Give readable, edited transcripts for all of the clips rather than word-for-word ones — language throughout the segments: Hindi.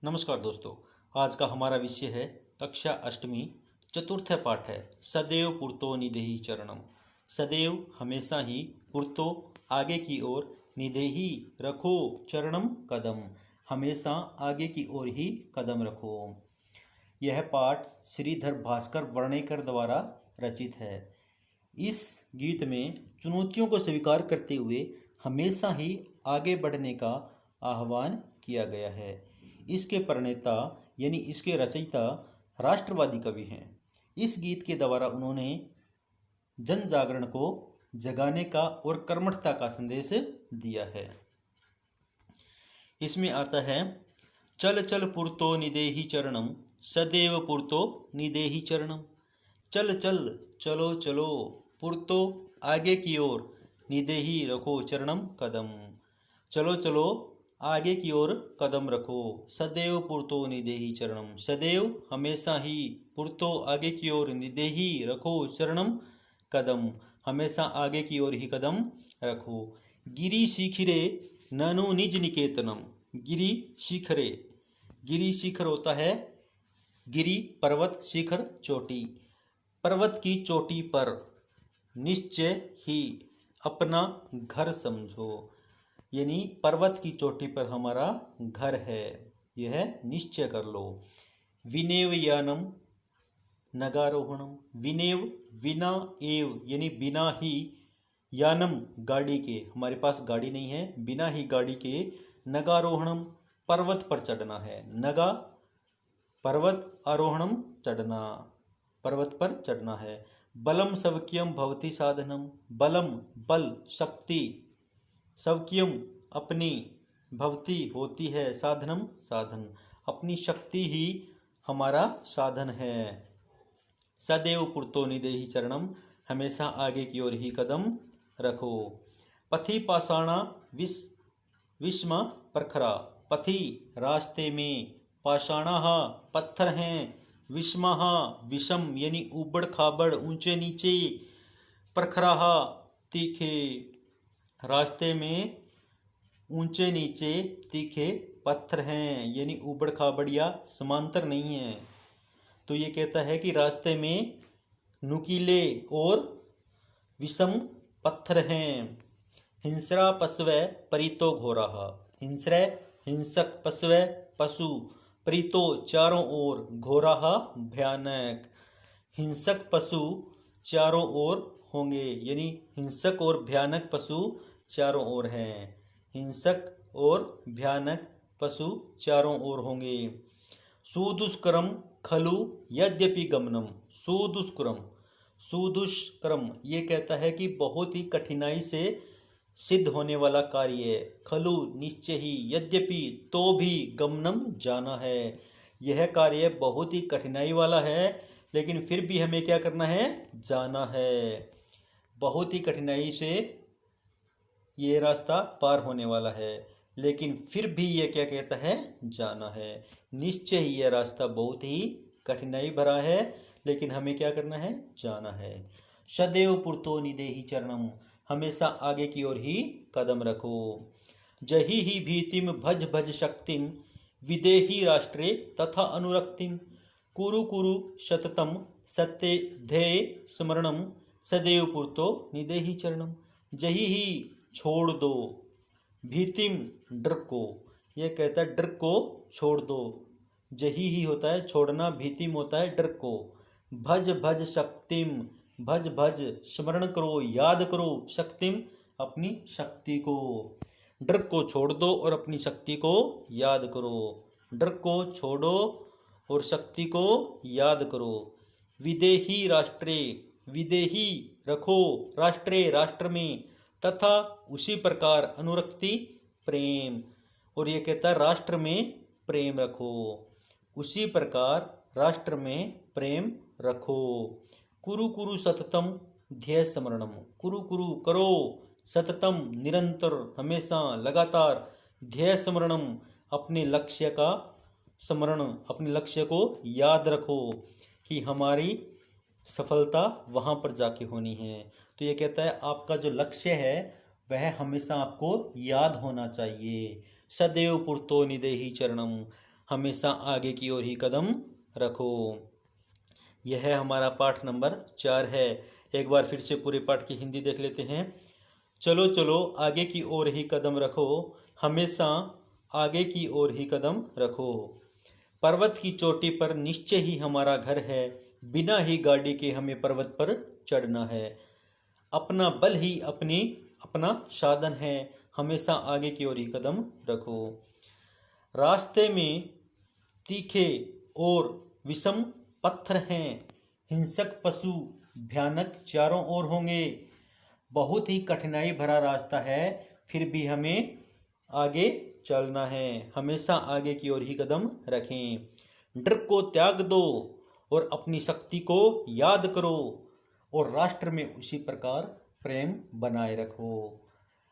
नमस्कार दोस्तों, आज का हमारा विषय है कक्षा अष्टमी चतुर्थ पाठ है सदैव पुरतो निदेहि चरणम। सदैव हमेशा ही, पुरतो आगे की ओर, निदेहि रखो, चरणम कदम हमेशा आगे की ओर ही कदम रखो। यह पाठ श्रीधर भास्कर वर्णेकर द्वारा रचित है। इस गीत में चुनौतियों को स्वीकार करते हुए हमेशा ही आगे बढ़ने का आह्वान किया गया है। इसके प्रणेता यानी इसके रचयिता राष्ट्रवादी कवि हैं। इस गीत के द्वारा उन्होंने जन जागरण को जगाने का और कर्मठता का संदेश दिया है। इसमें आता है, चल चल पुरतो निदेहि चरणम, सदैव पुरतो निदेहि चरणम। चल चल चलो चलो, पुरतो आगे की ओर, निदेहि रखो चरणम कदम चलो चलो आगे की ओर कदम रखो। सदैव पुरतो निदेहि चरणम, सदैव हमेशा ही, पुरतो आगे की ओर, निदेहि रखो चरणम कदम हमेशा आगे की ओर ही कदम रखो। गिरि शिखरे ननु निज निकेतनम। गिरि शिखरे, गिरि शिखर होता है गिरि पर्वत, शिखर चोटी। पर्वत की चोटी पर निश्चय ही अपना घर समझो, यानी पर्वत की चोटी पर हमारा घर है, यह निश्चय कर लो। विनेव यानम नगारोहणम। विनेव बिना, एव यानी बिना ही, यानम गाड़ी के, हमारे पास गाड़ी नहीं है, बिना ही गाड़ी के, नगारोहणम पर्वत पर चढ़ना है। नगा पर्वत, आरोहणम चढ़ना, पर्वत पर चढ़ना है। बलम सवक्यम भवति साधनम। बलम बल, शक्ति, सवक्यम अपनी, भवति होती है, साधनम साधन, अपनी शक्ति ही हमारा साधन है। सदैव पुरतो निदेहि चरणम, हमेशा आगे की ओर ही कदम रखो। पथि पाषाणा विषमा प्रखरा। पथि रास्ते में, पाषाणा पत्थर हैं, विषमा विषम यानी ऊबड़ खाबड़, ऊंचे नीचे, प्रखरा तीखे, रास्ते में ऊंचे नीचे तीखे पत्थर हैं, यानी ऊबड़ खाबड़ या समांतर नहीं है। तो ये कहता है कि रास्ते में नुकीले और विषम पत्थर हैं। हिंस्रा पशवै परितो घोराहा। हिंस्र हिंसक, पशवै पशु, परितो चारों ओर, घोराहा भयानक, हिंसक पशु चारों ओर होंगे, यानी हिंसक और भयानक पशु चारों ओर हैं। हिंसक और भयानक पशु चारों ओर होंगे। सुदुष्करम खलु यद्यपि गमनम। सुदुष्करम, सुदुष्करम ये कहता है कि बहुत ही कठिनाई से सिद्ध होने वाला कार्य है। खलु निश्चय ही, यद्यपि तो भी, गमनम जाना है। यह कार्य बहुत ही कठिनाई वाला है, लेकिन फिर भी हमें क्या करना है, जाना है। बहुत ही कठिनाई से ये रास्ता पार होने वाला है, लेकिन फिर भी ये क्या कहता है, जाना है। निश्चय ही यह रास्ता बहुत ही कठिनाई भरा है, लेकिन हमें क्या करना है, जाना है। सदैव पुरतो निदेहि चरणम, हमेशा आगे की ओर ही कदम रखो। जहि ही भीतिम भज भज शक्तिम, विदेहि राष्ट्रे तथा अनुरक्तिम। कुरु कुरु सततम सत्य ध्येय स्मरणम, सदैव पुरतो निदेहि चरणम। जहि ही छोड़ दो, भीतिम डर को, यह कहता है डर को छोड़ दो। जही ही होता है छोड़ना, भीतिम होता है डर को। भज भज शक्तिम, भज भज स्मरण करो, याद करो, शक्तिम अपनी शक्ति को। डर को छोड़ दो और अपनी शक्ति को याद करो। डर को छोड़ो और शक्ति को याद करो। विदेही राष्ट्रे, विदेही रखो, राष्ट्रे राष्ट्र में, तथा उसी प्रकार, अनुरक्ति प्रेम, और ये कहता है राष्ट्र में प्रेम रखो, उसी प्रकार राष्ट्र में प्रेम रखो। कुरु कुरु सततम ध्येय स्मरणम। कुरु कुरु करो, सततम निरंतर, हमेशा, लगातार, ध्येय स्मरणम अपने लक्ष्य का स्मरण, अपने लक्ष्य को याद रखो कि हमारी सफलता वहाँ पर जाके होनी है। तो ये कहता है आपका जो लक्ष्य है वह हमेशा आपको याद होना चाहिए। सदैव पुरतो निदेहि चरणम, हमेशा आगे की ओर ही कदम रखो। यह है हमारा पाठ नंबर 4 है। एक बार फिर से पूरे पाठ की हिंदी देख लेते हैं। चलो चलो आगे की ओर ही कदम रखो, हमेशा आगे की ओर ही कदम रखो। पर्वत की चोटी पर निश्चय ही हमारा घर है, बिना ही गाड़ी के हमें पर्वत पर चढ़ना है। अपना बल ही अपना साधन है, हमेशा आगे की ओर ही कदम रखो। रास्ते में तीखे और विषम पत्थर हैं, हिंसक पशु भयानक चारों ओर होंगे। बहुत ही कठिनाई भरा रास्ता है, फिर भी हमें आगे चलना है, हमेशा आगे की ओर ही कदम रखें। डर को त्याग दो और अपनी शक्ति को याद करो, और राष्ट्र में उसी प्रकार प्रेम बनाए रखो।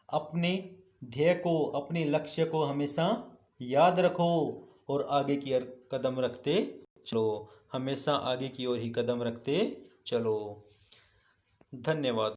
अपने ध्येय को, अपने लक्ष्य को हमेशा याद रखो और आगे की ओर कदम रखते चलो, हमेशा आगे की ओर ही कदम रखते चलो। धन्यवाद।